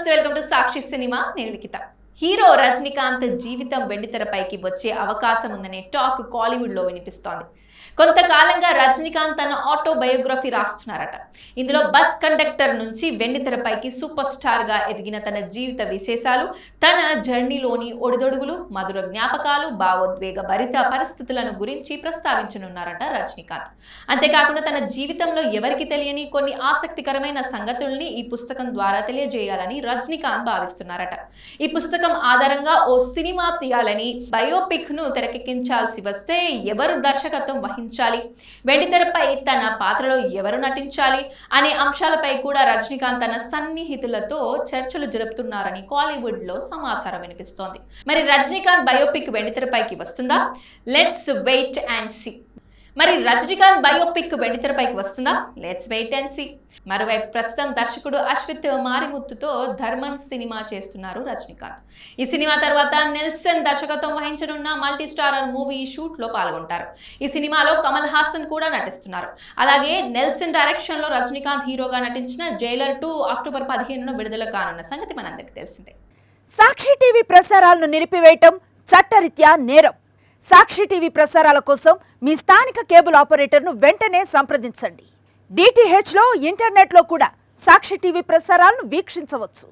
నమస్తే, welcome to Sakshi cinema. నేను లిఖిత. Hero Rajinikanth జీవితం వెండితెరపైకి వచ్చే అవకాశం ఉందనే టాక్ కాలీవుడ్ లో వినిపిస్తోంది. కొంతకాలంగా రజనీకాంత్ తన ఆటోబయోగ్రఫీ రాస్తున్నారట. ఇందులో బస్ కండక్టర్ నుంచి వెండితెరపైకి సూపర్ స్టార్ గా ఎదిగిన తన జీవిత విశేషాలు, తన జర్నీలోని ఒడిదొడుగులు, మధుర జ్ఞాపకాలు, భావోద్వేగ భరిత పరిస్థితులను గురించి ప్రస్తావించనున్నారట రజనీకాంత్. అంతేకాకుండా తన జీవితంలో ఎవరికి తెలియని కొన్ని ఆసక్తికరమైన సంగతుల్ని ఈ పుస్తకం ద్వారా తెలియజేయాలని రజనీకాంత్ భావిస్తున్నారట. ఈ పుస్తకం ఆధారంగా ఓ సినిమా తీయాలని, బయోపిక్ ను తెరకెక్కించాల్సి వస్తే ఎవరు దర్శకత్వం వహించాలి, వెండితెరపై తన పాత్రలో ఎవరు నటించాలి అనే అంశాలపై కూడా రజనీకాంత్ తన సన్నిహితులతో చర్చలు జరుపుతున్నారని కాలీవుడ్ లో సమాచారం వినిపిస్తోంది. మరి రజనీకాంత్ బయోపిక్ వెండితెరపైకి వస్తుందా? Let's wait and see. మరి రజనీకాంత్ బయోపిక్ వెండితెరపైకి వస్తుందా? Let's wait and see. మరోవైపు ప్రస్తుతం దర్శకుడు అశ్విత్ మారిముత్తుతో ధర్మన్ సినిమా చేస్తున్నారు రజనీకాంత్. ఈ సినిమా తర్వాత నెల్సన్ దర్శకత్వం వహించనున్న మల్టీ స్టారర్ మూవీ షూట్ లో పాల్గొంటారు. ఈ సినిమాలో కమల్ హాసన్ కూడా నటిస్తున్నారు. అలాగే నెల్సన్ డైరెక్షన్ లో రజనీకాంత్ హీరోగా నటించిన జైలర్ 2 అక్టోబర్ 15న విడుదల కానున్న సంగతి మనందరికీ తెలిసిందే. సాక్షి టీవీ ప్రసారాలను నిలిపివేయటం చట్టరీత్యా నేరం. సాక్షి టీవీ ప్రసారాల కోసం మీ స్థానిక కేబుల్ ఆపరేటర్ను వెంటనే సంప్రదించండి. DTH లో, ఇంటర్నెట్లో కూడా సాక్షి టీవీ ప్రసారాలను వీక్షించవచ్చు.